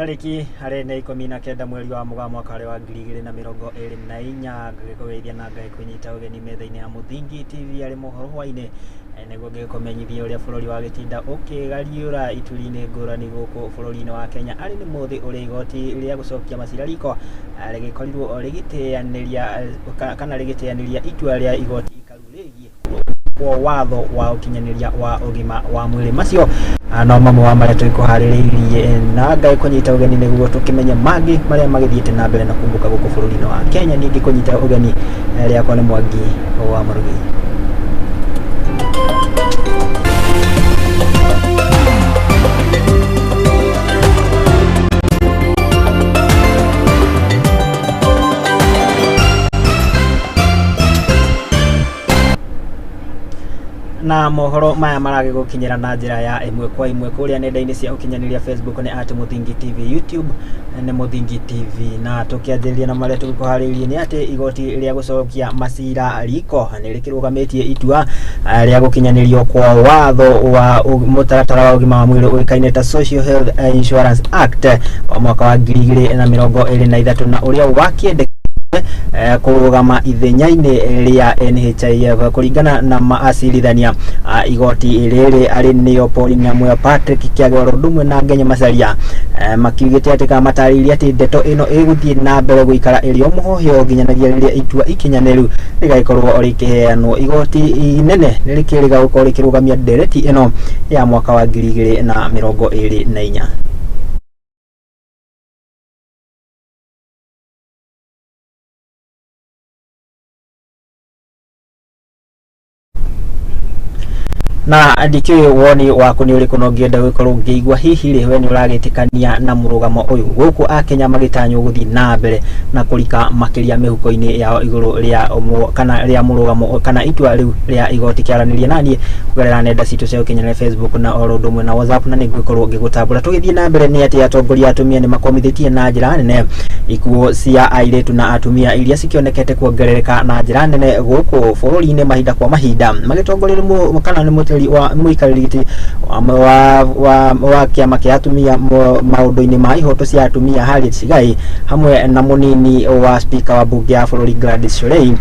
Tariki arene 19 mweri wa Mugaa mwaka wa 2024 ngagikogeithia na ngagikunyita ugeni metha-ini ya Muthingi TV ari Mohoro Hwai-Ini nego ngikumenyithia uria bururi wa gitinda ukigariura ituri-ini ngurani guku bururi-ini wa Kenya ari ni muthi uria igoti ria gucokia macira riko rigikorirwo rigiteaniria kana rigiteaniria itua ria igoti ikarurigie kwa watho wa ukinyaniria wa ugima wa mwiri macio no mamwe wa maria twikuhaririirie na ngai kunyita ugeni niguo tukimenya magi maria magithiite na mbere na kumbuka guku bururi-ini wa Kenya ningi kunyita ugeni ria kwa ni Mwangi wa Marugi. Na mohoro maya marage gukinyira na njira ya imwe kwa imwe kuria nenda-ini cia ukinyaniria Facebook ni @Muthingi TV, YouTube ni Muthingi TV, na tukianjĩrĩria na maria tũkuharĩirie ni ati igoti ria gucokia macira riko ni rikirugamitie itua ria gukinyanirio kwa watho wa mutaratara wa ugima wa mwiri uikaine ta Social Health Insurance Act wa mwaka wa 2023 na uria wakiende kurugama ithenya-ini ria NHIF kuringana na maacirithania igoti riri ari nio Pauline Amwe Patrick Kiagoro ndumwe na Ngenya Macharia makiugite ati ka matariria ati ndeto ino iguthie na mbere guikara irio muhohio nginyanagia riria itua ikinyaniru rigaikorwo rikiheanwo igoti inene nirikiriga gukorwo rikirugamia ndereti ino ya mwaka wa 2024. Na ndikio woni waku ni uri kuno ngienda gukorwo ngiigwa hihi ri we ni uragitikania na murugamo uyu guku Akenya magitanywo guthi na mbere na kurika makiria mihuko-ini ya iguru ria kana ria murugamo kana itua riu ria igoti kiaranirie nani kugerera nenda citu cia ukinyaniria Facebook na oro ndumwe na WhatsApp na nigukorwo ngigutambura tugithie na mbere ni ati atongoria atumia ni makomithitie na njira nene ikuo cia airetu na atumia iria cikionekete kuongerereka na njira nene guku bururi-ini mahinda kwa mahinda magitongoria kana ni wa muikariti wa kiama kia atumia maundu-ini ma ihoto cia atumia Harriet Chigai hamwe na munini wa speaker wa bunge ya bururi Gladys Sholei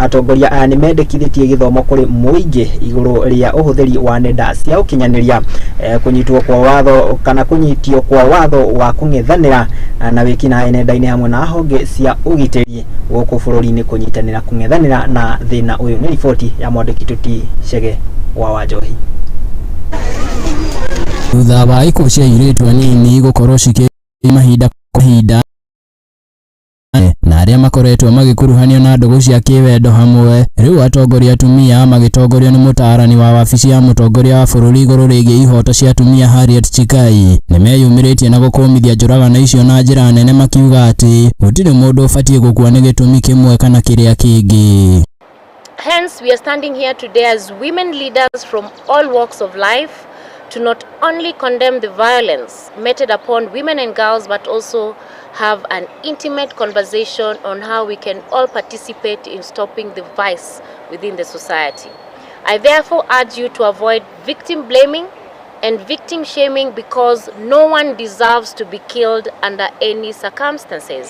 atongoria aya ni mendekithitie githomo kuri muingi iguru ria uhuthiri wa nenda cia ukinyaniria kunyitwo kwa watho kana kunyitio kwa watho wa kung'ethanira na wikina nenda-ini hamwe na honge cia ugitiri guku bururi-ini kunyitanira kung'ethanira na thina uyu ni riboti ya mwandiki Tuti Chege wa Wanjohi. Thutha wa ikuũ cia airĩtu anini gũkorwo cikĩ mahinda kwa mahinda na arĩa makoretwo magĩkuruhanio na ndũgũ cia kĩwendo hamwe, rĩu atongoria atumia magĩtongorio nĩ mũtaarani wa wabici ya mũtongoria wa bũrũri igũrũ rĩgiĩ ihoto cia atumia Harriet Chigai nĩ meyumĩrĩtie na gũkũmithia njũragano icio na njĩra nene makiuga atĩ gũtirĩ mũndũ ũbatiĩ gũkua nĩ gĩtũmi kĩmwe kana kĩrĩa kĩngĩ. Hence, we are standing here today as women leaders from all walks of life to not only condemn the violence meted upon women and girls, but also have an intimate conversation on how we can all participate in stopping the vice within the society. I therefore urge you to avoid victim blaming and victim shaming because no one deserves to be killed under any circumstances.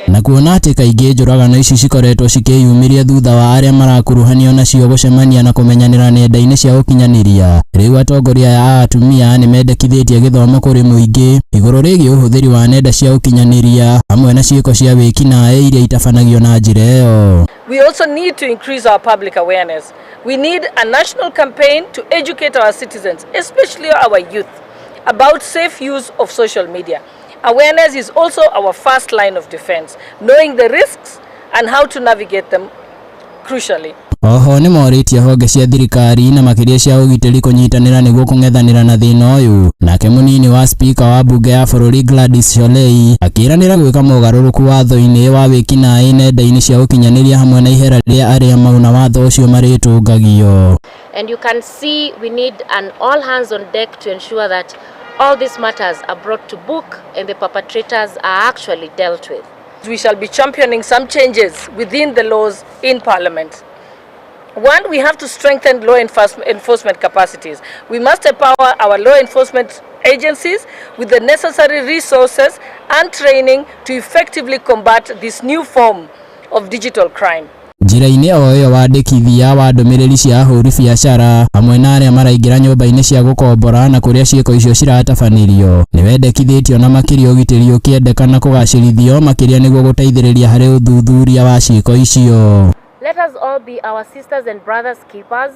Na kuona atĩ kaingĩ njũragano ici cikoretwo cikĩyumĩria thutha wa arĩa marakuruhanio nacio gũcemania na kũmenyanĩra nenda-inĩ cia ũkinyanĩria, rĩu atongoria ya atumia nĩ mendekithĩtie gĩthomo kũrĩ mũingĩ igũrũ rĩgiĩ ũhũthĩri wa nenda cia ũkinyanĩria hamwe na ciĩko cia wĩkinaĩ iria itabanagio na njĩra ĩyo. We also need to increase our public awareness. We need a national campaign to educate our citizens, especially our youth, about safe use of social media. Awareness is also our first line of defense, knowing the risks and how to navigate them crucially. Oho nĩ morĩtie honge cia thirikari na makĩria cia ũgitĩri kũnyitanĩra nĩguo kũng'ethanĩra na thĩna ũyũ. Nake mũnini wa speaker wa bunge ya bũrũri Gladys Sholei akĩranĩra gwĩka mogarũrũku watho-inĩ wa wĩkinaĩ nenda-inĩ cia ũkinyanĩria hamwe na ihera rĩrĩa arĩa mauna watho ũcio marĩtũngagio. And you can see we need an all hands on deck to ensure that all these matters are brought to book and the perpetrators are actually dealt with. We shall be championing some changes within the laws in Parliament. One, we have to strengthen law enforcement capacities. We must empower our law enforcement agencies with the necessary resources and training to effectively combat this new form of digital crime. Njira-inĩ oyo wandĩkithia wa ndũmĩrĩri cia ahũri biacara hamwe na arĩa maraingĩra nyũmba-inĩ cia gũkombora na kũrĩa ciĩko icio ciratabanĩrio nĩ wendekithĩtio na makĩria ũgitĩri ũkĩendekana kũgacĩrithio makĩria nĩguo gũteithĩrĩria harĩ ũthuthuria wa ciĩko icio. Let us all be our sisters and brothers keepers.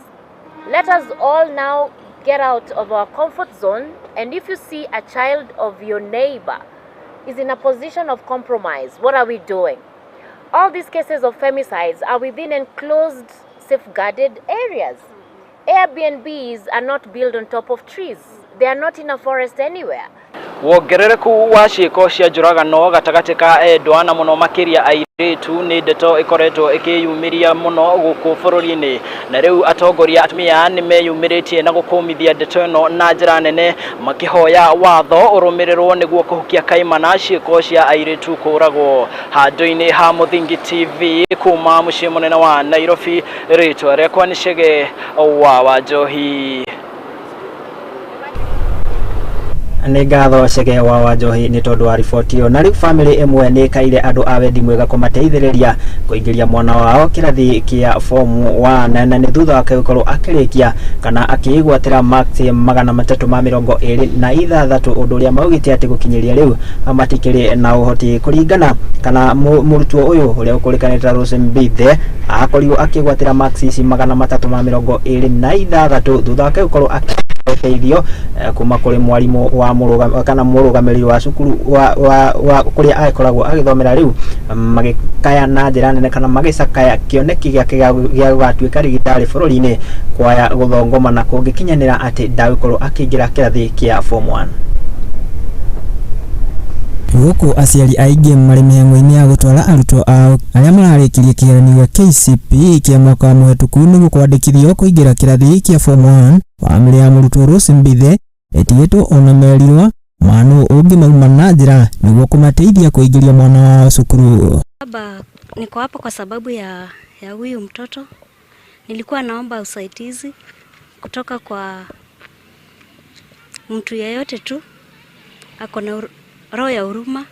Let us all now get out of our comfort zone, and if you see a child of your neighbor is in a position of compromise, what are we doing? All these cases of femicides are within enclosed, safeguarded areas. Airbnbs are not built on top of trees. They are not in a forest anywhere. Wongerereku wa ciĩko cia njũragano gatagatĩ ka endwa na mũno makĩria airĩtu nĩ ndeto ĩkoretwo ĩkĩyumĩria mũno gũkũ bũrũri-inĩ, na rĩu atongoria atumia nĩ meyumĩrĩtie na gũkũmithia ndeto ĩno na njĩra nene makĩhoya watho ũrũmĩrĩrwo nĩguo kũhukia kaimana ciĩko cia airĩtu kũragwo. Handũ-inĩ ha Mũthingi TV kuma mũciĩ mũnene wa Nairobi, rĩtwa rĩakwa nĩ Chege wa Njohi. Nĩ ngatho Chege wa Njohi nĩ tondũ wa riboti ĩyo. Na rĩu famĩlĩ ĩmwe nĩ ĩkaire andũ a wendi mwega kũmateithĩrĩria kũingĩria mwana wao kĩrathi kĩa form 1 na nĩ thutha wake gũkorwo akĩrĩkia kana akĩigwatĩra marks 326 ũndũ ũrĩa maugĩte atĩ gũkinyĩria rĩu matikĩrĩ na ũhoti kũringana kana mũrutwo ũyũ ũrĩa ũkũrĩkanĩte Rose Mbithe akorirwo akĩigwatĩra marks 326 thutha wake gũkorwo ũteithio kuma kũrĩ mwarimũ wa mũrũgamĩrĩri wa cukuru wa kũrĩa akoragwo agĩthomera rĩu magĩkaya na njĩra nene kana magĩcakaya kĩoneki gĩake gĩa gũtuĩka rigitarĩ bũrũri-inĩ kwaya gũthongoma na kũngĩkinyanĩra atĩ ndagĩkorwo akĩingĩra kĩrathi kĩa form 1. Gũkũ aciari aingĩ marĩ mĩhang'o-inĩ ya gũtwara arutwo ao arĩa mararĩkirie kĩgeranio gĩa KCPE kĩa mwaka wa mũhetũku nĩguo kwandĩkithio kũingĩra kĩrathi kĩa form 1. Famĩlĩ ya mũrutwo Rose Mbithe ĩtigĩtwo ona merirwo mwana ũngĩ mauma na njĩra nĩguo kũmateithia kũingĩria mwana wao cukuru. Baba, niko hapa kwa sababu ya huyu mtoto. Nilikuwa naomba usaidizi kutoka kwa mtu yeyote tu ako na roho ya huruma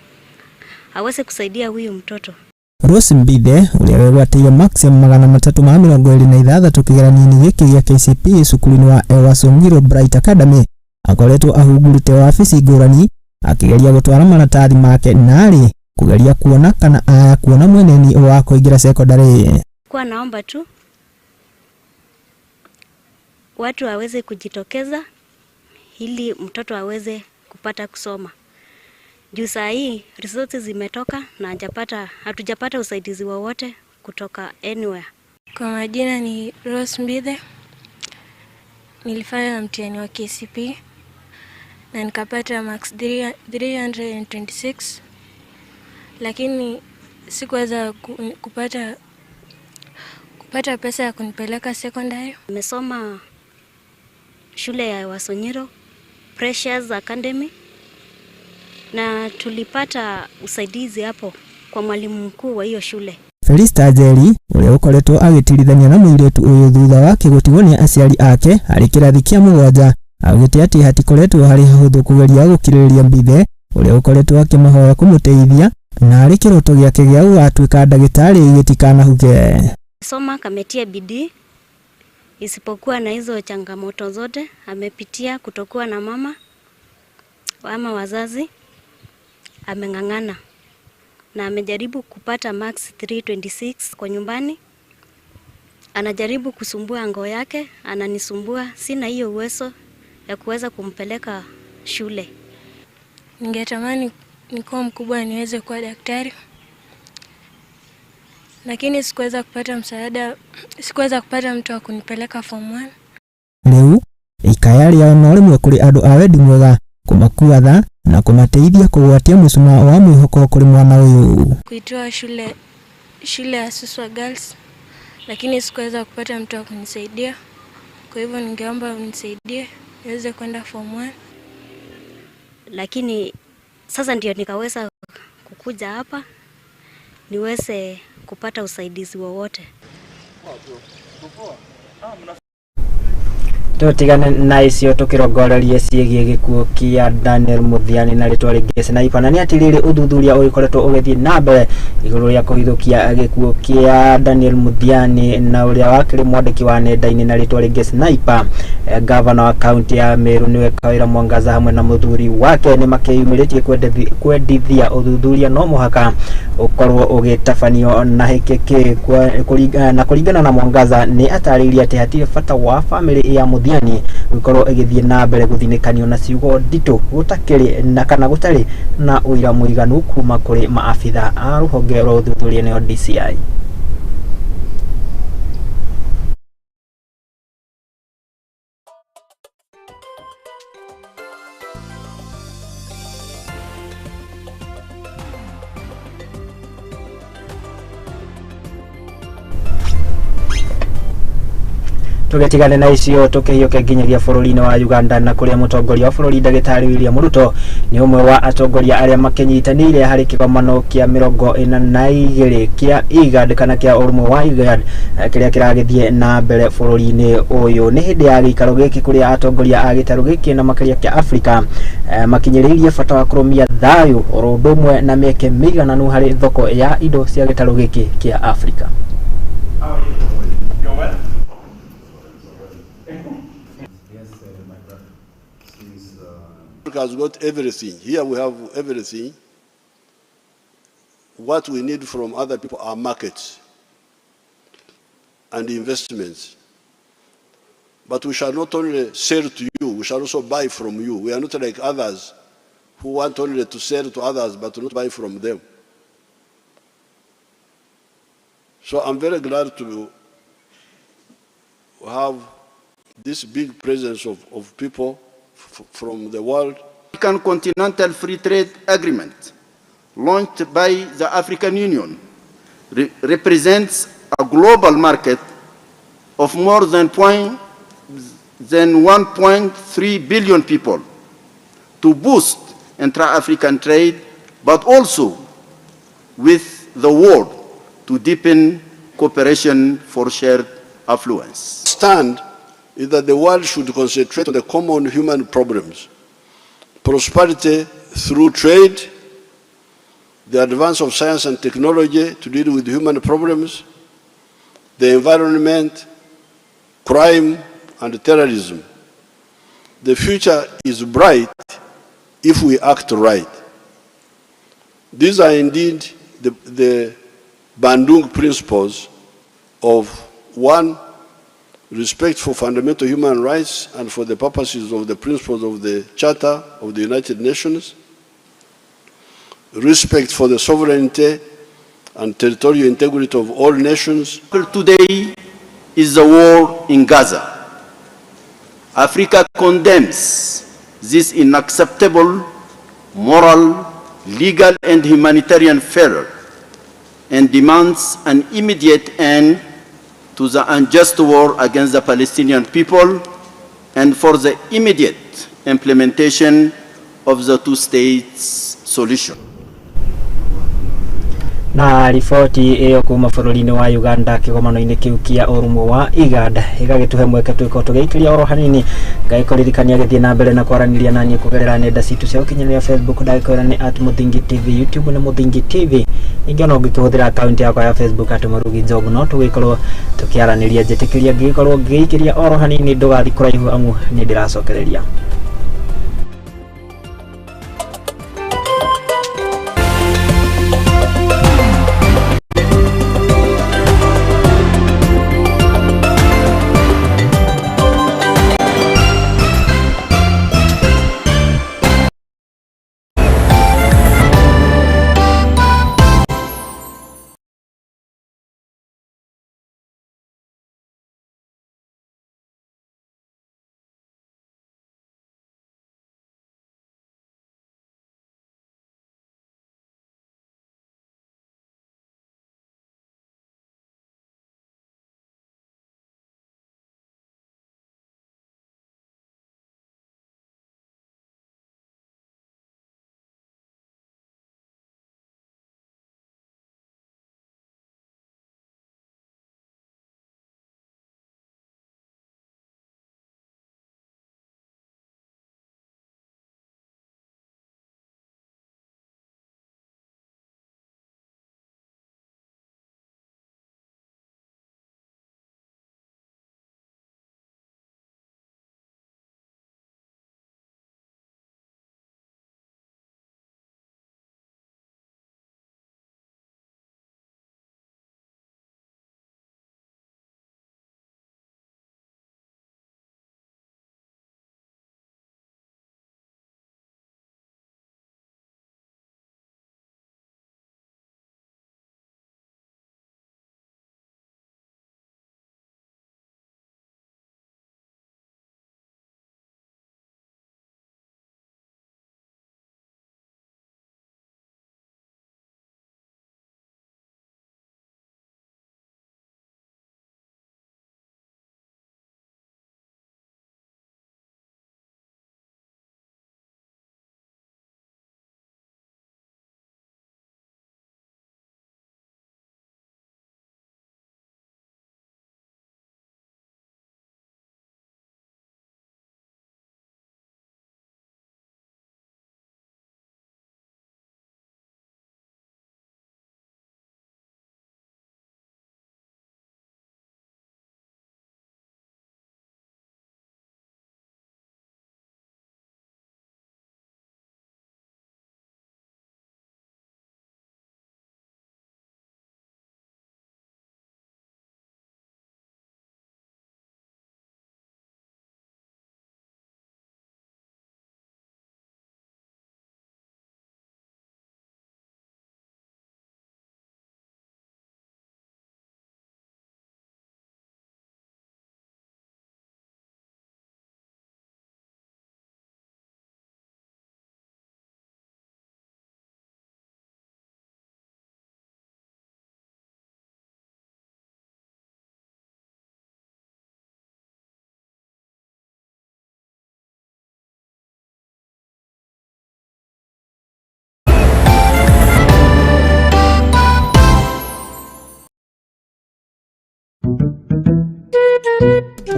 aweze kusaidia huyu mtoto. Rose Mbithe ũrĩa wegwatĩire marks 326 kĩgeranio-inĩ gĩkĩ gĩa KCPE cukuru-inĩ wa Ewasongiro Bright Academy akoretwo ahungurĩte wabici ngũrani akĩgeria gũtwara maratathi make narĩ kũgeria kuona kana kuona mweneni wa kũingĩra secondary. Kwa naomba tu watu waweze kujitokeza ili mtoto aweze kupata kusoma. Juu saa hii resources zimetoka na hatujapata usaidizi wowote kutoka anywhere. Kwa majina ni Rose Mbithe. Nilifanya mtihani wa KCPE na nikapata marks 326, lakini sikuweza kupata pesa ya kunipeleka secondary. Nimesoma shule ya Wasonyiro Precious Academy na tulipata usaidizi hapo kwa mwalimu mkuu wa hiyo shule. Felista Njeri ũrĩa ũkoretwo agĩtirithania na mũirĩtu ũyũ thutha wake gũtigwo nĩ aciari ake harĩ kĩrathi kĩa 7 augĩte atĩ hatikoretwo harĩ hahũthũ kũgeria gũkirĩrĩria Mbithe ũrĩa ũkoretwo akĩmahoya kũmũteithia na harĩ kĩroto gĩake gĩa gũgatuĩka ndagĩtarĩ gĩtikanahuke. Soma kametia bidii isipokuwa na hizo changamoto zote amepitia, kutokuwa na mama ama wazazi. Ameng'ang'ana na amejaribu kupata marks 326 kwa nyumbani. Anajaribu kusumbua ngoo yake, ananisumbua, sina hiyo uwezo ya kuweza kumpeleka shule. Ningetamani nikuwa mkubwa niweze kuwa daktari, lakini sikuweza kupata mtu wa kunipeleka form 1. Rĩu ikaya rĩao no rĩmwe kũrĩ andũ a wendi mwega kũmakuatha na kũmateithia kũgwatia mũcuma wa mwĩhoko kũrĩ mwana ũyũ. Kuitoa shule ya Suswa Girls, lakini sikuweza kupata mtu wa kunisaidia. Kwa hivyo ningeomba unisaidie niweze kwenda form 1. Lakini sasa ndio nikaweza kukuja hapa niweze kupata usaidizi wowote. Tutigane na icio tukirongorerie ciĩgiĩ gĩkuũ kĩa Daniel Muthiani na rĩtwa rĩngĩ Sniper, na nĩ atĩ rĩrĩ ũthuthuria ũgĩkoretwo ũgĩthiĩ na mbere igũrũ rĩa kũhithũkia gĩkuũ kĩa Daniel Muthiani na ũrĩa wakĩrĩ mwandĩki wa nenda-inĩ na rĩtwa rĩngĩ Sniper. Gavana wa kaunti ya Meru nĩwe Kawĩra Mwangaza hamwe na mũthuri wake nĩ makĩyumĩrĩtie kwendithia ũthuthuria no mũhaka ũkorwo ũgĩtabanio na hĩkĩkĩ kũringana na Mwangaza nĩ atarĩirie atĩ hatirĩ bata wa famĩlĩ ya Muthiani gũkorwo ĩgĩthiĩ na mbere gũthinĩkanio na ciugo nditũ gũtakĩrĩ na kana gũtarĩ na ũira mũiganu kuma kũrĩ maabitha a rũhonge rwa ũthuthuria nĩo DCI. Tugetigane na icio tukĩhiũke nginyagia bũrũri-inĩ wa Uganda na kũrĩa mũtongoria wa bũrũri Ndagĩtarĩ William Ruto nĩ ũmwe wa atongoria arĩa makĩnyitanĩire harĩ kĩgomano kĩa 42 kĩa IGAD kana kĩa ũrũmwe wa IGAD kĩrĩa kĩragĩthiĩ na mbere bũrũri-inĩ ũyũ. Nĩ hĩndĩ ya gĩikaro gĩkĩ kũrĩa atongoria a gĩtarũ gĩkĩ na makĩria kĩa Afrika makinyĩrĩirie bata wa kũrũmia thayũ oro ũndũ ũmwe na mĩeke mĩigananu harĩ thoko ya indo cia gĩtarũ gĩkĩ kĩa Afrika. Africa has got everything. Here we have everything. What we need from other people are markets and investments. But we shall not only sell to you, we shall also buy from you. We are not like others who want only to sell to others but not buy from them. So I'm very glad to have this big presence of people from the world. The African Continental Free Trade Agreement, launched by the African Union, represents a global market of more than 1.3 billion people to boost intra-African trade, but also with the world to deepen cooperation for shared affluence. Stand is that the world should concentrate on the common human problems: prosperity through trade, the advance of science and technology to deal with human problems, the environment, crime, and terrorism. The future is bright if we act right. These are indeed the Bandung principles of one, respect for fundamental human rights and for the purposes of the principles of the Charter of the United Nations, respect for the sovereignty and territorial integrity of all nations. Today is the war in Gaza. Africa condemns this unacceptable moral, legal, and humanitarian failure and demands an immediate end to the unjust war against the Palestinian people and for the immediate implementation of the two-state solution. Na riboti ĩyo kuma bũrũri-inĩ wa Uganda kĩgomano-inĩ kĩu kĩa ũrũmwe wa IGAD ĩgagĩtũhe mweke twĩko tũgĩikĩria oro hanini ngagĩkũririkania gĩthiĩ na mbere na kwaranĩria na niĩ kũgerera nenda citũ cia ũkinyanĩria Facebook ndagĩkwĩra nĩ @Muthingi TV, YouTube nĩ Muthingi TV, ningĩ no ngĩkĩhũthĩra akaunti yakwa ya Facebook @Mũrugi Njogu, no tũgĩkorwo tũkĩaranĩria njĩtĩkĩria ngĩgĩkorwo ngĩikĩria oro hanini ndũgathi kũraihu amu nĩ ndĩracokereria.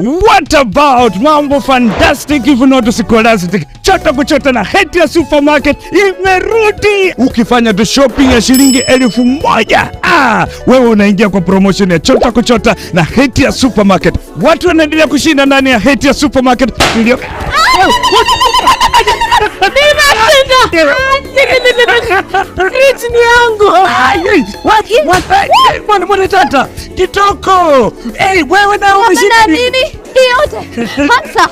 What about mambo fantastic if not scholastic? Chota kuchota na Hatia Supermarket imerudi. Ukifanya tu shopping ya shilingi 1000, wewe unaingia kwa promotion ya chota kuchota na Hatia Supermarket. Watu wanaendelea kushinda ndani ya Hatia Supermarket. Ni yangu. What tata? Kitoko. Wewe na umeshinda nini? Yote. Hansa.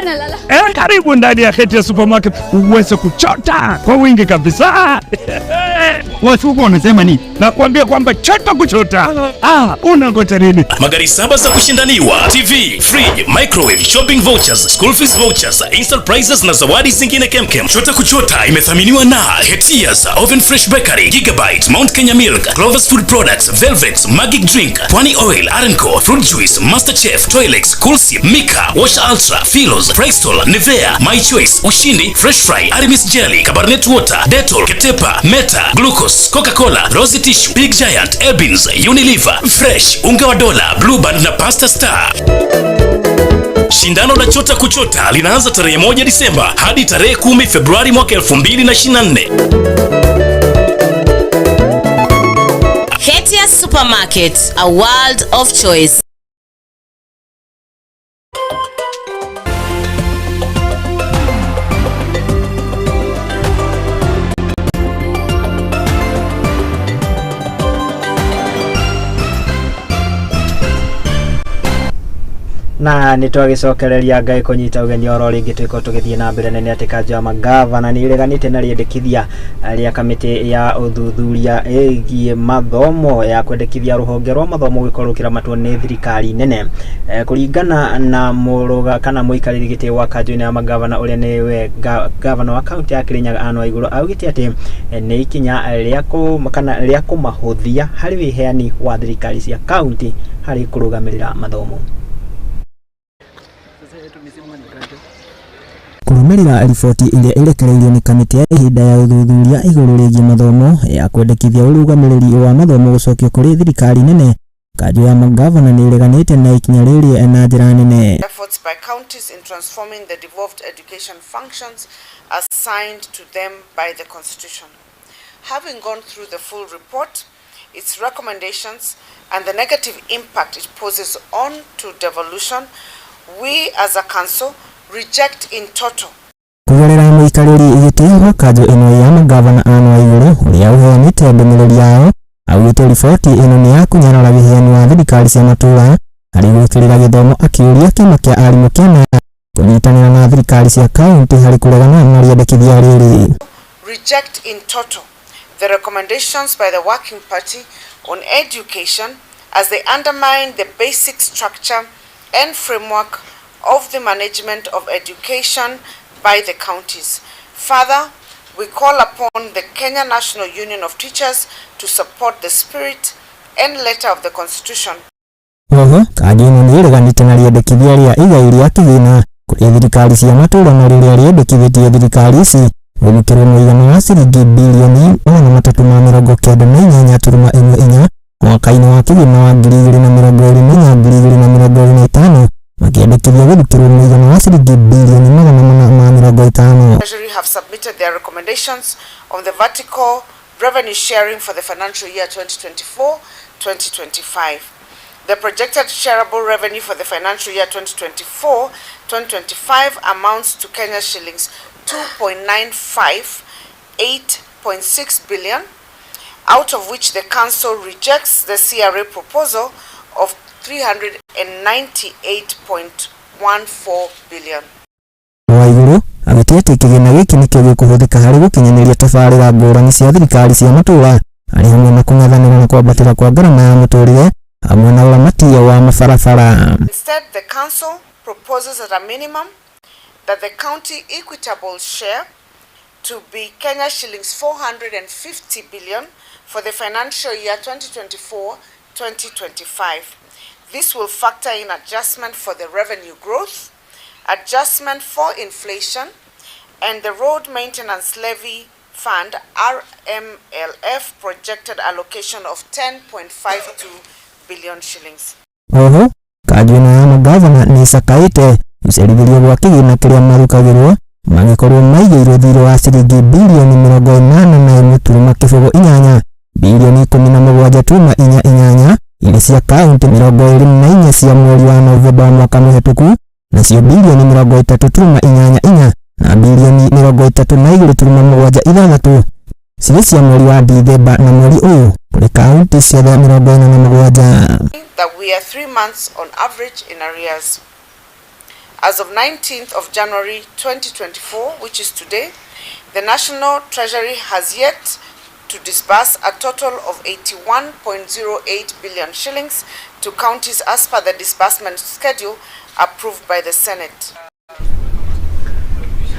Nalala. Karibu ndani ya Hatia Supermarket uweze kuchota kwa wingi kabisa. Watu wanasema nini? Nakwambia kwamba chota kuchota. Unangoja nini? Magari 7 za kushindaniwa, TV, fridge, microwave, shopping vouchers, school fees vouchers, instant prizes na zawadi zingine kemkem. Chota kuchota imethaminiwa na Hetia's Oven Fresh Bakery, Gigabyte, Mount Kenya Milk, Clover's Food Products, Velvet, Magic Drink, Pwani Oil, Arenco, Fruit Juice, Masterchef, Toilex, Coolsip, Mika, Wash Ultra, Philos, Frystol, Nivea, My Choice, Ushindi, Fresh Fry, Arimis Jelly, Cabernet Water, Dettol, Ketepa, Meta, Glucose, Coca-Cola, Rosy Tissue, Big Giant, Elbins, Unilever, Fresh, Unga wa Dola, Blue Band na Pasta Star. Shindano la chota kuchota linaanza tarehe 1 Disemba hadi tarehe 10 Februari mwaka 2024. Hatia Supermarket, a world of choice. Na nitwagicokereria Ngai kunyita ugeni oro ringi twiko tugithie na mbere nene ati kanja wa magavana ni ireganite na riendekithia ria kamiti ya uthuthuria egie mathomo ya kwendekithia ruhonge rwa mathomo gwikorukira matwo ni thirikari nene kuringana na muruga kana muikariri giti wa kanjuni ya magavana uria niwe gavana wa kaunti ya Kirinyaga Anwa Iguru augite ati ni ikinya ria kumahuthia hari wiheani wa thirikari cia kaunti hari kurugamirira mathomo. Kurumirira riboti iria irekereirio ni kamiti ya ihinda ya uthuthuria iguru rigie mathomo ya kwendekithia urugamiriri wa mathomo gucokio kuri thirikari nene, kanjũ ya magavana ni ireganite na ikinya riri na njira nene. Efforts by counties in transforming the devolved education functions assigned to them by the Constitution. Having gone through the full report, its recommendations and the negative impact it poses on to devolution, we as a council reject in total. Kugerera muikariri igitihwa kanjũ ino ya magavana Anwa Iguru uria uheanite ndũmĩrĩri yao augite riboti ino ni ya kunyarara wiheani wa thirikari cia matura hari gwĩkĩrĩra gĩthomo, akiuria kĩama kĩa arimũ kĩna kũnyitanĩra na thirikari cia kaunti hari kũregana na riendekithia rĩrĩ. Reject in total the recommendations by the Working Party on education as they undermine the basic structure and framework of the management of education by the counties. Further, we call upon the Kenya National Union of Teachers to support the spirit and letter of the Constitution. Kanjũ ĩno nĩ ĩreganĩte na riendekithia rĩa igai rĩa kĩgĩna kũrĩ thirikari cia matũũra na rĩrĩa riendekithĩtie thirikari ici gũthukĩrwo mũigana wa ciringi bilioni 394.14 mwaka-inĩ wa kĩgĩna wa 2024-2025 makiendekithia gũthukĩrwo mũigana wa ciringi bilioni 450. Treasury have submitted their recommendations on the vertical revenue sharing for the financial year 2024-2025. The projected shareable revenue for the financial year 2024-2025 amounts to Kenya shillings 2.958.6 billion, out of which the council rejects the CRA proposal of 398.14 billion. Waiguru agĩtua atĩ kĩgĩna gĩkĩ nĩkĩo gĩkũhũthĩka harĩ gũkinyanĩria tabarĩra ngũrani cia thirikari cia matũũra arĩ hamwe na kũng'ethanĩra na kwambatĩra kwa ngarama ya mũtũũrĩre hamwe na ũramati wa mabarabara. Instead, the council proposes at a minimum that the county equitable share to be Kenya shillings 450 billion for the financial year 2024-2025. This will factor in adjustment for the revenue growth, adjustment for inflation, and the Road Maintenance Levy Fund RMLF projected allocation of 10.52 billion shillings. Kanjũ ĩno ya governor ni sakaite ucerithĩrio gwa kĩgĩna kĩrĩa marukagĩrwo magĩkorwo maigĩirwo thirĩ wa ciringi bilioni 81.8 bilioni 17.48 irĩ cia kaunti 24 cia mweri wa Novemba mwaka mũhetũku, nacio bilioni 30.84 na bilioni 32.76 cirĩ cia mweri wa Dithemba na mweri ũyũ kũrĩ kaunti ciothe 47. That we are 3 months on average in arrears. As of 19th of January 2024, which is today, the National Treasury has yet to disburse a total of 81.08 billion shillings to counties as per the disbursement schedule approved by the Senate.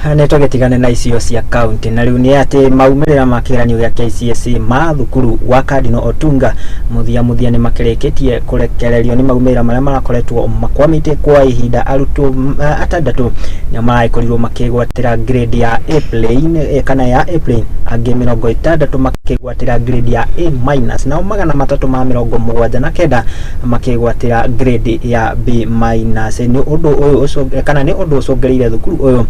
Nĩtũgĩtigane na icio cia kaunti na rĩu nĩ atĩ maumirĩra ma kĩgeranio gĩa KCSE ma thukuru wa Cardinal Otunga muthia nĩ makĩrĩkĩtie kũrekererio nĩ maumirĩra marĩa marakoretwo makwamĩte kwa ihinda arutwo atandatũ nĩ marakorirwo makĩgwatĩra grade ya A plane kana ya A plane angĩ 60 makĩgwatĩra grade ya A minus nao 379 makĩgwatĩra grade ya B minus. Nĩ ũndũ ũyũ kana nĩ ũndũ ũcũngĩrĩire thukuru ũyũ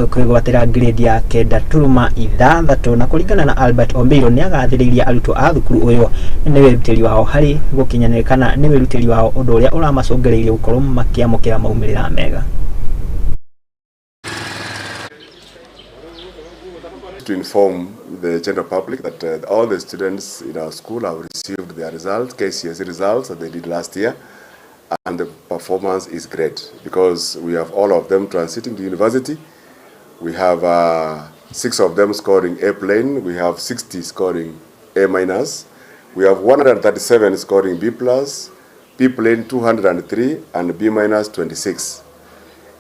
kwĩgwatĩra grade ya 9.6 na kũringana na Albert Ombiro nĩ agathĩrĩirie arutwo a thukuru ũyũ nĩ wĩrutĩri wao harĩ gũkinyanĩra kana nĩ wĩrutĩri wao ũndũ ũrĩa ũramacũngĩrĩirie gũkorwo makĩamũkĩra maumĩrĩra mega. To inform the general public that all the students in our school have received their results, KCSE results that they did last year, and the performance is great because we have all of them transiting to university. We have 6 of them scoring A plane, we have 60 scoring A minus, we have 137 scoring B plus, B plane 203 and B minus 26.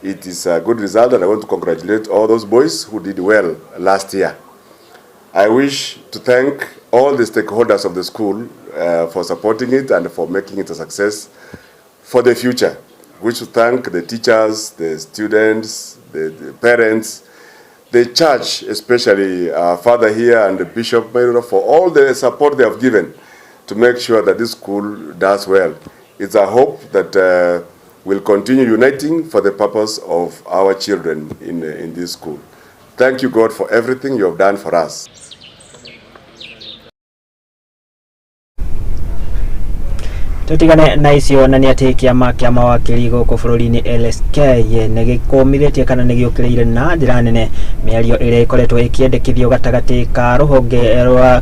It is a good result and I want to congratulate all those boys who did well last year. I wish to thank all the stakeholders of the school for supporting it and for making it a success for the future. We wish to thank the teachers, the students, the parents, the church, especially our father here and the Bishop Mohoro for all the support they have given to make sure that this school does well. It's a hope that we'll continue uniting for the purpose of our children in this school. Thank you, God, for everything you have done for us. Tutigane na icio na nĩ atĩ kĩama kĩa mawakiri gũkũ bũrũri-inĩ LSK nĩ gĩkũmithĩtie kana nĩ gĩũkĩrĩire na njĩra nene mĩario ĩrĩa ĩkoretwo ĩkĩendekithio gatagatĩ ka rũhonge rwa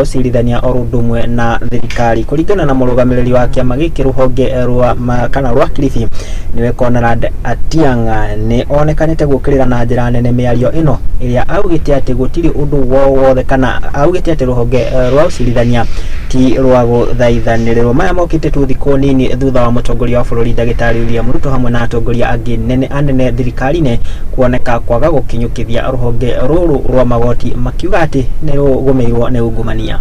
ũcirithania o ũndũ ũmwe na thirikari. Kũringana na mũrũgamĩrĩri wa kĩama gĩkĩ rũhonge rwa Kilifi nĩwe Conrad Atiang'a nĩ onekanĩte gũũkĩrĩra na njĩra nene mĩario ĩno ĩrĩa augĩte atĩ gũtirĩ ũndũ wothe kana augĩte atĩ rũhonge rwa ũcirithania ti rwa gũthaithanĩrĩrwo. Maya mokĩte tu thikũ nini thutha wa mũtongoria wa bũrũri Ndagĩtarĩ William Ruto hamwe na atongoria angĩ anene thirikari-inĩ kuoneka kwaga gũkinyũkithia rũhonge rũrũ rwa magoti makiuga atĩ nĩ rũgũmĩirwo nĩ ungumania.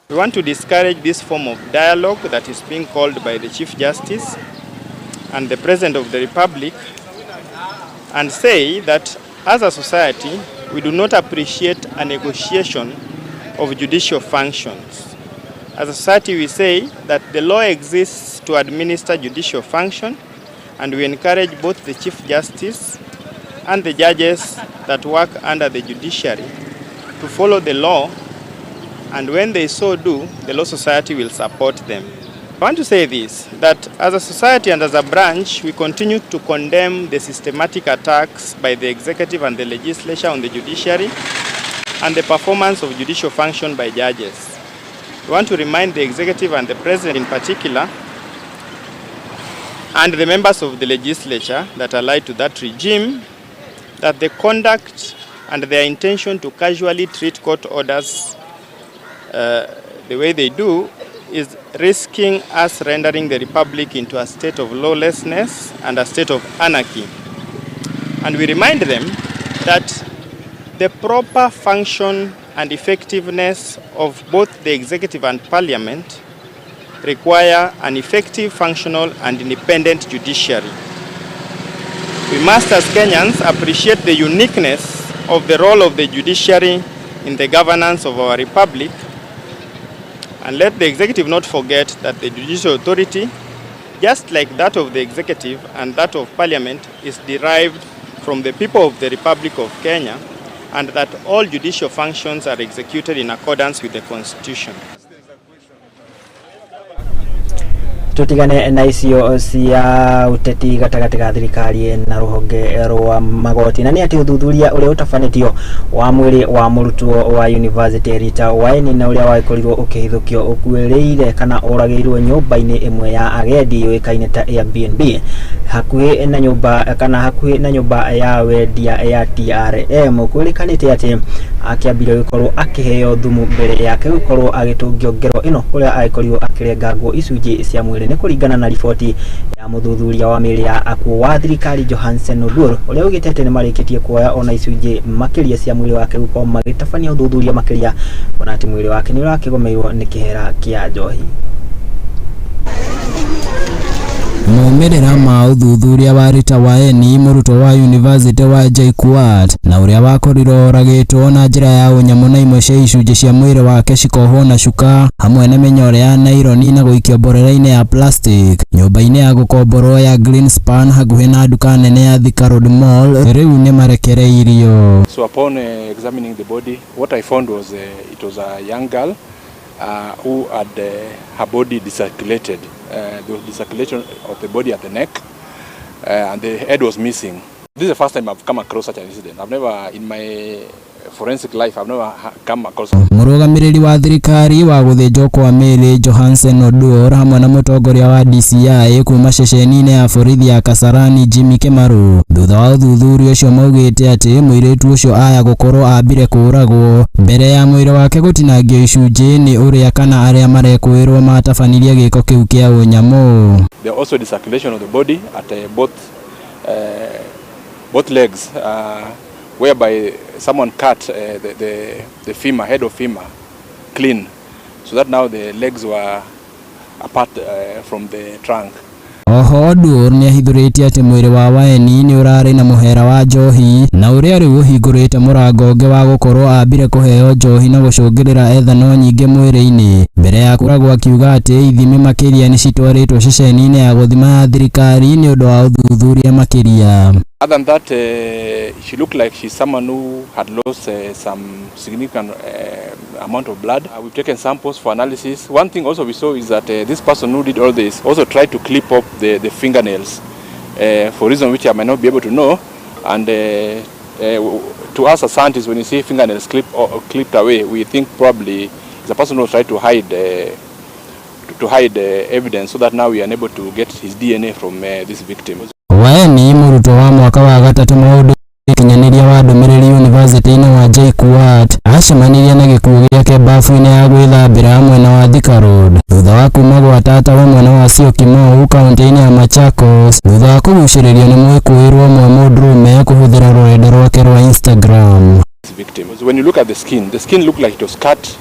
We want to discourage this form of dialogue that is being called by the Chief Justice and the President of the Republic and say that as a society we do not appreciate a negotiation of judicial functions. As a society we say that the law exists to administer judicial function and we encourage both the Chief Justice and the judges that work under the judiciary to follow the law, and when they so do, the Law Society will support them. I want to say this, that as a society and as a branch, we continue to condemn the systematic attacks by the executive and the legislature on the judiciary and the performance of judicial function by judges. We want to remind the executive and the president in particular and the members of the legislature that allied to that regime that the conduct and their intention to casually treat court orders the way they do is risking us rendering the Republic into a state of lawlessness and a state of anarchy. And we remind them that the proper function and effectiveness of both the executive and parliament require an effective, functional and independent judiciary. We must as Kenyans appreciate the uniqueness of the role of the judiciary in the governance of our republic And let the executive not forget that the judicial authority, just like that of the executive and that of parliament, is derived from the people of the Republic of Kenya, and that all judicial functions are executed in accordance with the constitution. Tutigane na icio cia uteti gatagati ga thirikari na ruhonge rwa magoti na ni ati uthuthuria uria utafanitio wa mwiri wa murutwo wa University Rita Waeni na uria waikorirwo ukihithukio ukuereire kana uragirwo nyumba-ini imwe ya agendi yoikaine ta Airbnb hakuhi na nyumba ya wendia ya TRM kurikanite ati akiambire gukorwo akiheo thumu mbere yake gukorwo agitungio ngero ino uria aikorirwo akirengagwo icunji cia mwiri ni kuringana na riboti ya muthuthuria wa mĩĩrĩ ya akuo wa thirikari Johansen Odur uria ugitete ni marikitie kuoya ona icunji makiria cia mwĩrĩ wake gukorwo magitabania uthuthuria makiria ona ati mwĩrĩ wake ni urakigomeirwo ni kihera kia njohi. Maumirira ma uthuthuria wa Rita Waeni murutwo wa University wa JKUAT na uria wakorirwo oragitwo na njira ya unyamu na imwe cia icunji cia mwĩrĩ wake cikohwo na cuka hamwe na minyore ya nylon na guikio mborera-ini ya plastic nyumba-ini ya gukomborwo ya Greenspan hakuhi na duka nene ya Thika Road Mall riu ni marekereirio. So upon examining the body, what I found was it was a young girl who had her body decirculated. There was discirculation of the body at the neck, and the head was missing. This is the first time I've come across such an incident. I've never, in my forensic life, I've never come across. Murugamiriri wa thirikari wa guthinjwo kwa mĩĩrĩ Johansen Odur hamwe na mutongoria wa DCI kuma ceceni-ini ya borithi ya Kasarani Jimmy Kimaru thutha wa uthuthuria ucio maugite ati mũirĩtu ucio aya gukorwo ambire kũragwo mbere ya mwĩrĩ wake gutinangio icunji ni uria kana aria marekwirwo matabanirie gĩko kĩu kĩa ũnyamu. There also discirculation of the body at both legs, whereby someone cut the femur, head of femur, clean, so that now the legs were apart from the trunk. Oho Odur ni ahithuritie ati mwĩrĩ wa Waeni ni urari na muhera wa njohi na uria riu uhingurite murango ungi wa gukorwo ambire kuheo njohi na gucungirira ethano nyingi mwĩrĩ-ini mbere ya kuragwo akiuga ati ithimi makiria ni citwaritwo ceceni-ini ya guthima ya thirikari ni undu wa uthuthuria makiria. Other than that, she looked like she's someone who had lost some significant amount of blood. We've taken samples for analysis. One thing also we saw is that this person who did all this also tried to clip up the fingernails for reason which I might not be able to know. And to us as scientists, when you see fingernails clipped away, we think probably it's a person who tried to hide evidence, so that now we are unable to get his DNA from this victim. Waeni murutwo wa mwaka wa gatatu maundu kinyaniria wa Ndumiriri University-ini wa JKUAT acemanirie na gikuo giake bafu-ini ya gwithambira mwena wa Thika Road thutha wa kuma gwa tata wa mwena wa Syokimau kaunti-ini ya Machakos thutha wa kugucĩrĩrio ni mwĩkũĩrwo mwe mũndũrũme kũhũthĩra rũrenda rwake rwa Instagram. When you look at the skin looked like it was cut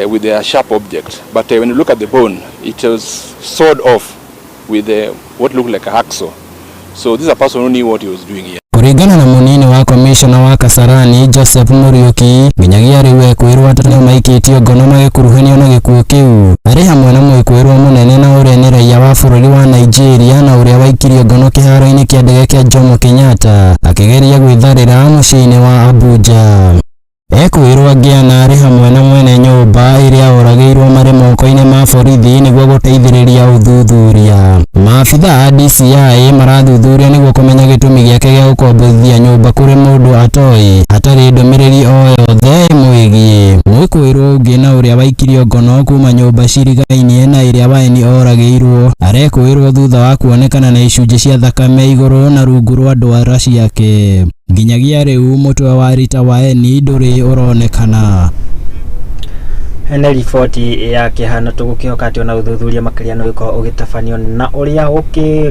with a sharp object, but when you look at the bone, it was sawed off with what looked like a hacksaw. So this is a person who knew what he was doing here. Kuringana na munini wa commissioner wa Kasarani Joseph Muriuki nginyagia riu ekwirwo atatu maikitio ngono magikuruhanio na gikuo kiu ari hamwe na mwĩkũĩrwo munene na uria ni raia wa bũrũri wa Nigeria na uria waikirio ngono kiharo-ini kia ndege kia Jomo Kenyatta akigeria gwitharĩra muciĩ-ini wa Abuja. Ekwirwo angiana ari hamwe na mwene nyumba iria oragirwo mari moko-ini ma borithi niguo guteithĩrĩria uthuthuria. Maabitha a DCI marathuthuria niguo kumenya gĩtũmi gĩake gĩa gũkombithia nyumba kuri mundu atoi atari ndũmĩrĩri o yothe mwĩgie. Mwĩkũĩrwo ũngĩ na uria waikirio ngono kuma nyumba cirigainie na iria Waeni oragirwo arekwirwo thutha wa kuonekana na icunji cia thakame igũrũ na rungu rwa ndwara ciake. Nginyagia riu mutwe wa Rita Waeni nduri uronekana. Ene riboti ya kihana tugukihoka ati ona uthuthuria makiria no giko ugitafanio na uria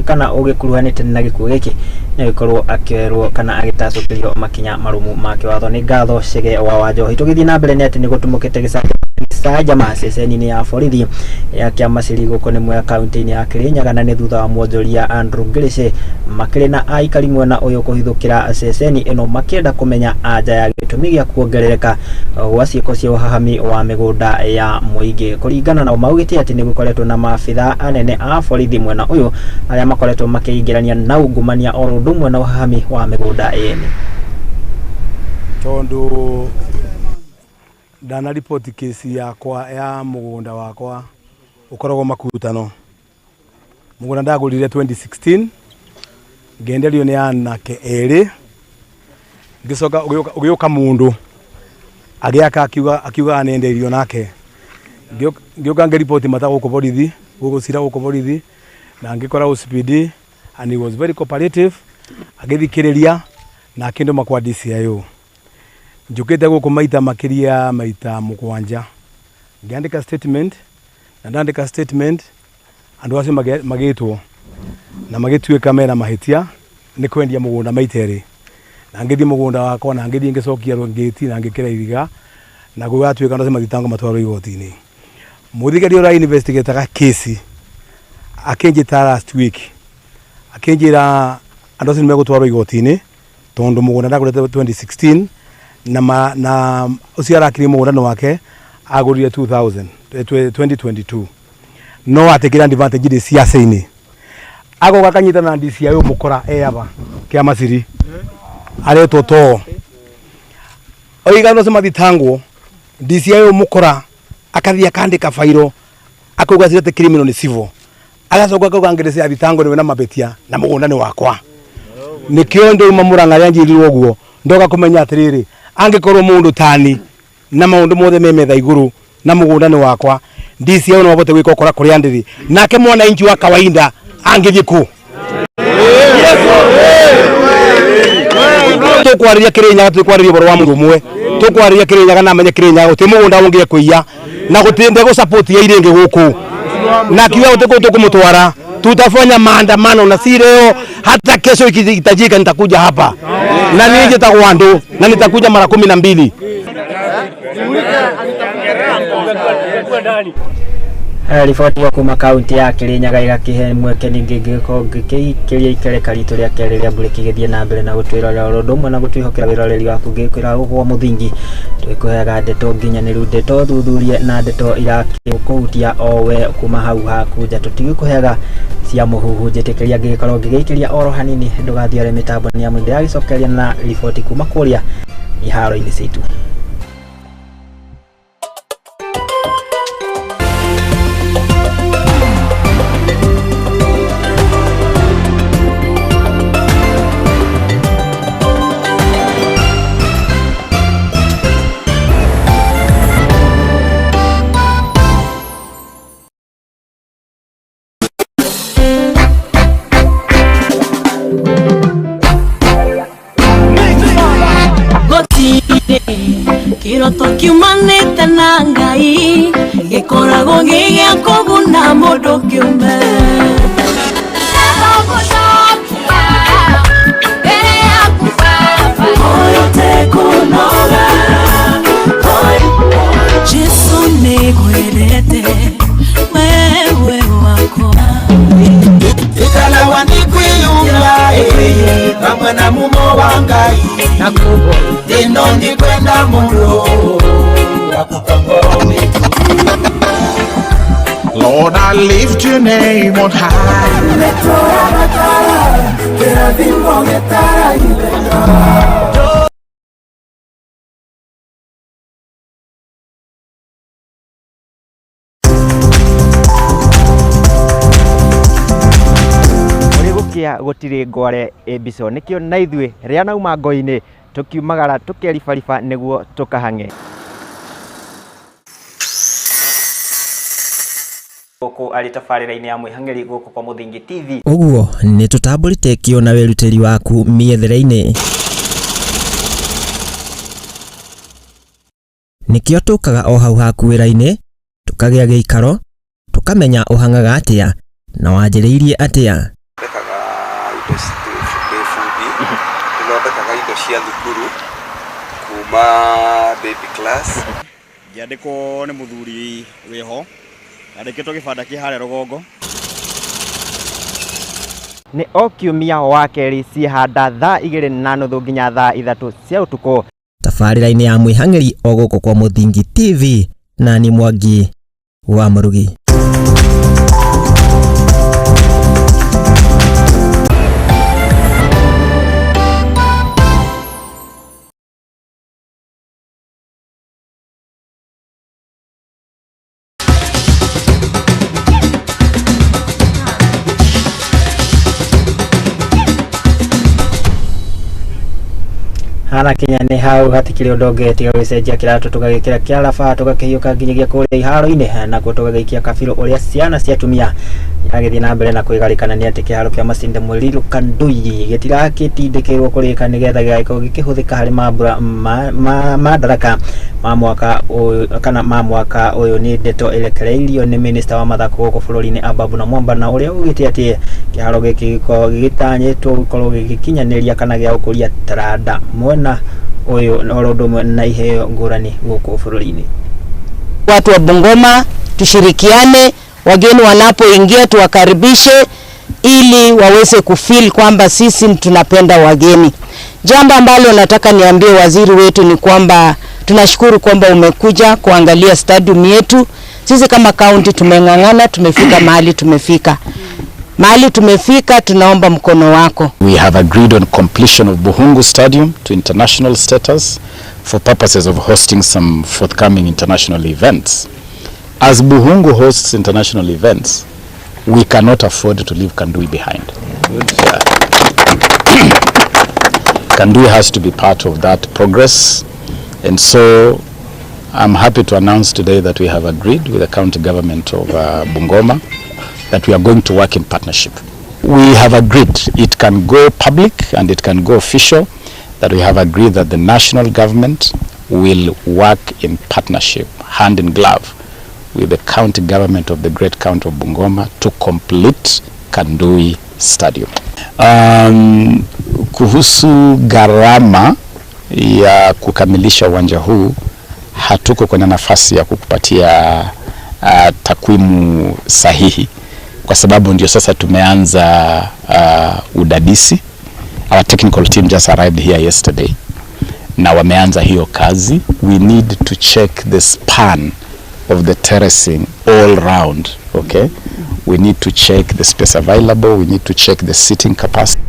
kana ugikuruhanite na gikuo giki no gikorwo akioerwo kana agitacukirio makinya marumu make watho ni ngatho Chege wa Wanjohi. Tugithii na mbere ni ati ni gutumukite gicake Sajama ceceni ya borithi ya kiama cirigo konemwe ya kaunti-ini ya Kirinyaga na nĩ thutha wa mwonjoria Andrew Ngirici makĩrĩ na aikari mwena ũyũ kũhithũkĩra ceceni ĩno makĩenda kũmenya anja ya gĩtũmi gĩa kuongerereka gwa ciĩko cia ũhahami wa mĩgũnda ya mũingĩ. Kũringana na maugĩte atĩ nĩ gũkoretwo na maabitha anene a borithi mwena ũyũ arĩa makoretwo makĩingĩrania na ungumania o ũndũ ũmwe na ũhahami wa mĩgũnda ĩno. Tondu dana report kesi yakwa ya mugunda wakwa ukoragwo makutano. Mugunda ndagurire 2016 ngenderio ni anake eri ngicoka ugioka mundu agiaka akiuga anenderio nake ngioka ngeripoti matago ko borithi gugusira ko borithi na ngikora OCPD and he was very cooperative agithikiriria na akindo makwa DCIO. Njukite guku maita makiria maita mugwanja ngiandika statement na ndandika statement andu acio magitwo na magituika mena mahitia ni kwendia mugunda maiteri na ngithii mugunda wakwa na ngithii ngicokia ngiti na ngikira iriga na gugatuika ndo mathitango matwaro igoti-ini. Muthigari ora investigate ka kesi akinjita last week akinjira andu acio megutwaro igoti-ini tondu mugunda ndagurite 2016 na ucio arakiri mugunda wake agurire 2022 no atekira advantage de siasa-ini ago gakanyita na DCIO mukora aba kia masiri aretwo to oiga no sema thitango DCIO mukora akathia kandika fairo akuga zirete criminal ni civil agacoka kugangereza thitango ni na mabetia na mugunda ni wakwa nikio ndo mamuranga yanjirirwo guo ndoga kumenya atiriri angikorwo mundu tani na maundu mothe memetha iguru na mugunda ni wakwa DCIO no bote gwika ukora kuri andiri nake mwana inji wa kawaida angithie ku tukwariria Kirinyaga tukwariria boro wa mundu umwe tukwariria Kirinyaga na amenye Kirinyaga uti mugunda ungie kuiya na gutinde go support ya iringi guku na kiwa uti kumutwara tutafanya maandamano na si leo hata kesho ikihitajika nitakuja hapa na nije tagwandu na nitakuja mara 12. Riboti wa kuma kaunti ya Kirinyaga igakihe mweke ningigiko gikikiria ikereka ritu ria keri ria mburi kigithie na mbere na gutwirorera orodo mwe na gutwihokera wiroreri waku gikwira ugwo muthingi twikuhega ndeto nginyaniru ndeto thuthurie na ndeto irakuhutia owe kuma hau hakuja tutigikuhega cia muhuhu njitikiria gikorwo gigikiria oro hanini ndugathiore mitambo ni amu ndiragicokeria na riboti kuma kuria iharo-ini citu. Kiroto kiumanite na Ngai gikoragwo gigia kuguna mundu kiumbe Jesu nigwirete wewe wako ikalawa nikwiyumba kamwe na mumo wa Ngai nakubo dino ni kwenda mundu Lord, I lift your name on high. Gutiri ngware ebiso nikio na ithue ria nauma ngo-ini tukiumagara tukeribariba niguo tukahange guku ari tabarira-ini ya mwihang'eri guku kwa Muthingi TV. Uguo ni tutamburite kio na weruteri waku miethere-ini nikio tukaga o hau haku wira-ini tukagia giikaro tukamenya uhangaga atia na wanjiriirie atia. Tunathondekaga indo cia thukuru kuma baby class Giandiko ni muthuri wiho andikitwo gibanda ki hare Rugongo ni okiumia wa keri cihanda thaa 2:30 nginya thaa 3 cia utuko. Tabarĩra-inĩ ya mwĩhang'ĩri o gũkũ kwa Mũthingi TV na ni Mwangi wa Mũrugi. Hana Kenya ni hau hatikire ndonge tiga gwicenjia kiratu tugagikira kiarafa tugakihiuka nginyagia kuria iharo-ini na kutugagaikia kabiro uria ciana cia tumia agithii na mbere na kwigarikana ni ati kiharo kia Masinde Mwiri Kandui gitirakitindikirwo kurika nigetha gigaikorwo gikihuthika hari madaraka ma mwaka uyu ni ndeto irekereirio ni minister wa mathako guku bururi-ini Ababu na Mwamba na uria ugite ati kiharo giki gikorwo gigitanyitwo gukorwo gigikinyaniria kana gia ukuria taranda mwena uyu orodomwe na iheo ngurani guku bururi-ini. Watu wa Bungoma tushirikiane, wageni wanapoingia tuwakaribishe ili waweze kufeel kwamba sisi tunapenda wageni. Jambo ambalo nataka niambie waziri wetu ni kwamba tunashukuru kwamba umekuja kuangalia stadium yetu. Sisi kama county tumeng'ang'ana, tumefika mahali tumefika. Mahali tumefika, tunaomba mkono wako. We have agreed on completion of Buhungu Stadium to international status for purposes of hosting some forthcoming international events. As Buhungu hosts international events, we cannot afford to leave Kandui behind. Kandui has to be part of that progress, and so I'm happy to announce today that we have agreed with the county government of Bungoma that we are going to work in partnership. We have agreed it can go public and it can go official, that we have agreed that the national government will work in partnership, hand in glove, with the county government of the great county of Bungoma to complete Kandui Stadium. Kuhusu gharama ya kukamilisha uwanja huu, hatuko kwenye nafasi ya kukupatia takwimu sahihi, kwa sababu ndio sasa tumeanza udadisi. Our technical team just arrived here yesterday na wameanza hiyo kazi. We need to check the span of the terracing all round, okay? We need to check the space available, we need to check the seating capacity.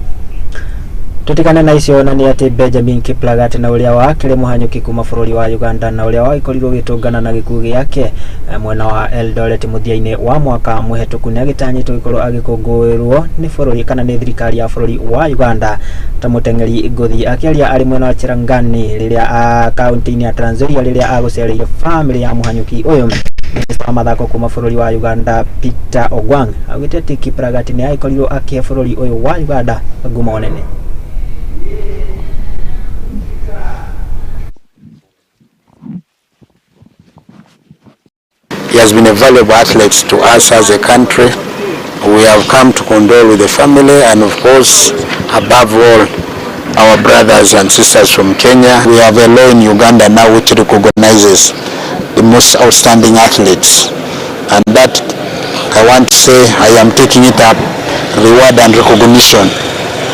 Tutikane na icio na ni ati Benjamin Kiplagat na uria wakire muhanyuki kuma bururi wa Uganda na uria waikorirwo gitungana na gikugi yake mwena wa Eldoret muthia-ini wa mwaka muhetuku ni agitanyitwo gikorwo agikungũĩrwo ni bururi kana ni thirikari ya bururi wa Uganda ta muteng'eri ngothi akiaria ari mwena wa Cherangani riria kaunti-ini ya Trans Nzoia riria agucereire family ya muhanyuki uyu. Minister wa mathako kuma bururi wa Uganda Peter Ogwang augite ati Kiplagat ni aikorirwo akie bururi uyu wa Uganda nguma onene. He has been a valuable athlete to us as a country. We have come to condole with the family and of course, above all, our brothers and sisters from Kenya. We have a law in Uganda now which recognizes the most outstanding athletes. And that, I want to say, I am taking it up, reward and recognition,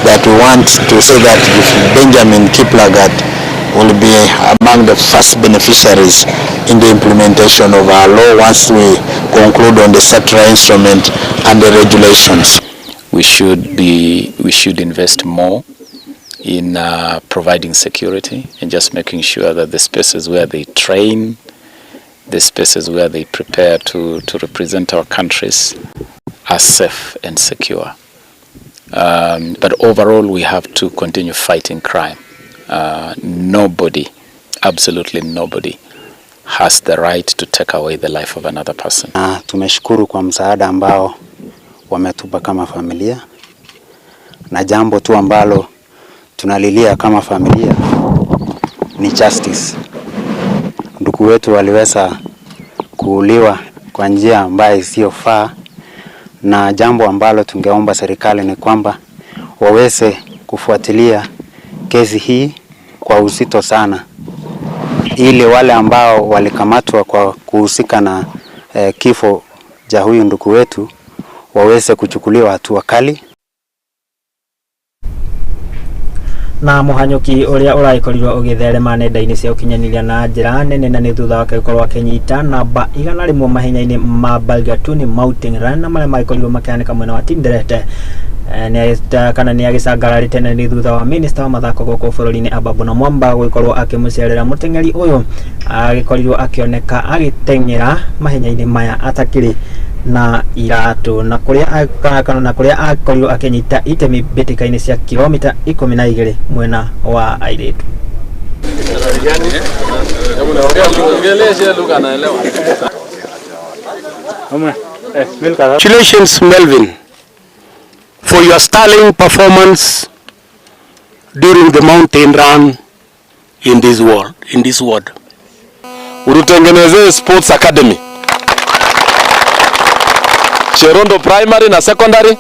that we want to say that Benjamin Kiplagat will be among the first beneficiaries in the implementation of our law once we conclude on the statutory instrument and the regulations. We should invest more in providing security and just making sure that the spaces where they train, the spaces where they prepare to represent our countries are safe and secure. But overall, we have to continue fighting crime. Nobody, absolutely nobody, has the right to take away the life of another person. Tumeshukuru kwa msaada ambao wametupa kama familia, na jambo tu ambalo tunalilia kama familia ni justice. Ndugu wetu waliweza kuuliwa kwa njia ambayo isiyofaa, na jambo ambalo tungeomba serikali ni kwamba waweze kufuatilia kesi hii kwa uzito sana, ili wale ambao walikamatwa kwa kuhusika na kifo cha huyu ndugu wetu waweze kuchukuliwa hatua kali. Na muhanyuki uria uraikorirwo ugitherema nenda-ini cia ukinyaniria na njira nene na ni thutha wake gukorwo akinyita namba 100 mahenya-ini ma Balgatuni Mountain Run na maria maikorirwo makianika mwena wa Tinderet. Kana ni agicangararite na ni thutha wa minister wa mathako guku bururi-ini Ababu na Mwamba gukorwo akimucerera muteng'eri uyu agikorirwo akioneka agiteng'era mahenya-ini maya atakiri na iratu na kuria akorirwo akinyita itemi mbĩtĩka-inĩ cia kilomita 12 mwena wa airĩtu. Congratulations Melvin for your sterling performance during the mountain run in this world. Urutengeneze sports academy Cherondo primary na secondary,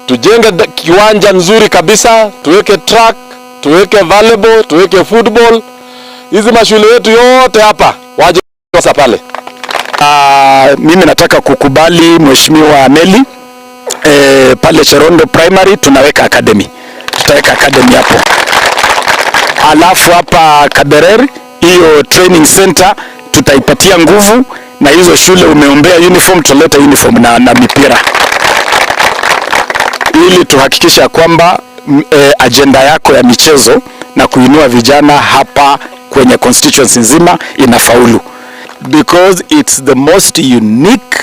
tujenge kiwanja nzuri kabisa, tuweke track, tuweke volleyball, tuweke football. Hizi mashule yetu yote hapa waje sasa pale. Mimi nataka kukubali Mheshimiwa Meli pale Cherondo primary tunaweka academy. Tutaweka academy hapo. Alafu hapa Kaberer hiyo training center tutaipatia nguvu, na hizo shule umeombea uniform, tuleta uniform na mipira ili tuhakikisha kwamba agenda yako ya michezo na kuinua vijana hapa kwenye constituency nzima inafaulu, because it's the most unique,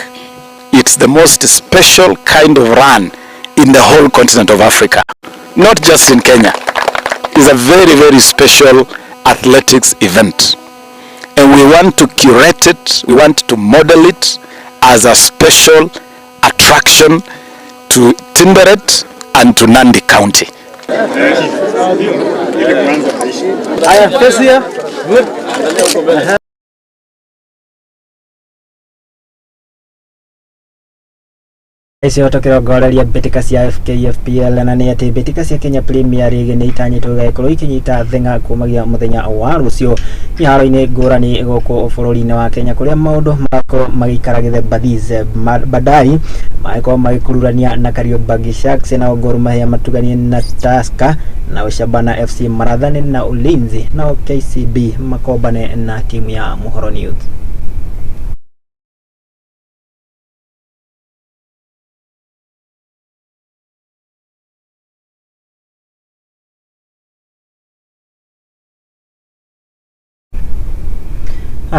it's the most special kind of run in the whole continent of Africa, not just in Kenya. It's a very, very special athletics event. And we want to curate it, we want to model it as a special attraction to Tinderet and to Nandi County. Icio tukirongoreria mbĩtĩka cia FKFPL na nĩ atĩ mbĩtĩka cia Kenya Premier League nĩ itanyĩtwo gũkorwo ikinyita thĩng'a kumagia mũthenya wa rũciũ iharo-inĩ ngũrani gũkũ bũrũri-inĩ wa Kenya kũrĩa maũndũ makorwo magĩikara gĩthemba these Bandari makorwo magĩkururania na Kariobangi Sharks na Gor Mahia matuganie na Tusker na Shabana FC marathane na Ulinzi na KCB makombane na timu ya Mohoro Youth.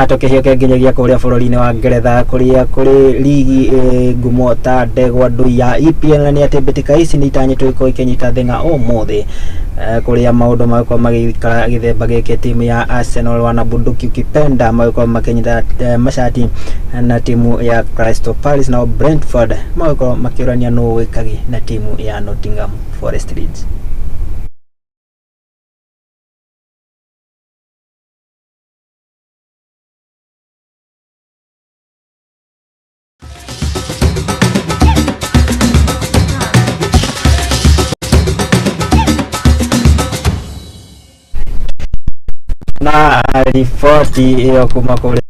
Tukihioke nginyagia kuria bururi-ini wa Ngeretha kuria kuri ligi ngumo ta ndegwa ndui ya EPL na ni ati mbĩtĩka ici ni itanyĩtwo ikorwo ikinyita thĩng'a ũmũthĩ kuria maũndũ magĩkorwo magĩikara gĩthemba gĩkĩ timu ya Arsenal wanabunduki ukipenda magĩkorwo makinyita mashati na timu ya Crystal Palace na Brentford magĩkorwo makĩũrania nũ wĩkagi na timu ya Nottingham Forest Leeds. Na ripoti iyo kuma kule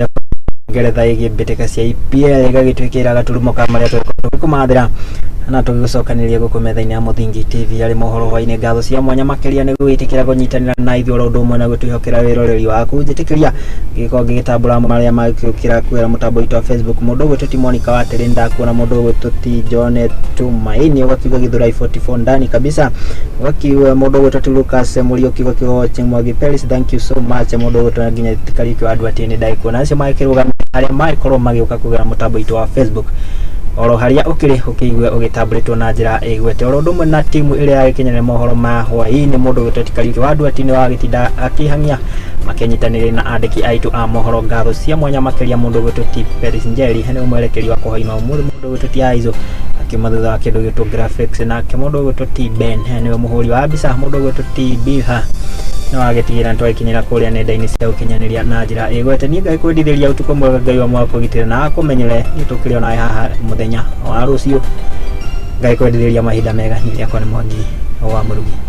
Ngeretha ĩgiĩ mbĩtĩka cia EPL igagĩtwĩkĩra gaturumo ka marĩa tũkũmathĩra na tũgĩcokanĩria gũkũ metha-inĩ ya Mũthingi TV arĩ Mohoro Hwai-Ini ngatho cia mwanya makĩria nĩ gwĩtĩkĩra kũnyitanĩra na ithuĩ oro ũndũ ũmwe na gũtwĩhokera wĩroreri waku njĩtĩkĩria gĩkorwo gĩgĩtambũra marĩa magĩũkĩra kwĩra mũtambo witũ wa Facebook mũndũ ũgwĩtwo ti Monica wa Tĩrĩ ndakuona mũndũ ũgwĩtwo ti John Tumaini ũgakiuga Githurai 44 ndani kabisa ũgakiuga mũndũ ũgwĩtwo ti Lucas Mũriũki ũgakiuga watching Mwangi Peris thank you so much mũndũ ũgwĩtwo nginya tikari kĩ andũ atĩ nĩ ndaikuona acio magĩkĩrũga arĩa magĩkorwo magĩũka kũgera mũtambo witũ wa Facebook oro haria ukiri ukigwe ugitamburitwo na njira igwete oro ndumwe na timu ĩrĩa yakinyana Mohoro ma Hwai-Ini mũndũ gũtetikariki wa ndwati-inĩ wa gĩtinda akĩhang'ia makenyitanĩrĩ na andĩki aitũ a mohoro ngatho cia mwanya makĩria mũndũ gũtoti Peris Njeri nĩ mwerekeri wa kũhoina ũmũthĩ mũndũ gũtoti Aizo akiuma thutha wa kĩndũ gĩtwo graphics na mũndũ gũtoti Ben nĩ mũhũri wa mbica mũndũ gũtoti Biha no agĩtigĩra twakinyĩra kũrĩa nenda-inĩ cia ũkinyanĩria na njĩra ĩgwete niĩ ngagĩkwendithĩria ũtukũ mwega Ngai wa mwaka ũgitĩre na akũmenyere nĩtũkĩrĩ ona haha mũthenya wa rũciũ ngagĩkwendithĩria mahinda mega niĩ yakwa nĩ Mwangi wa Mũrugi.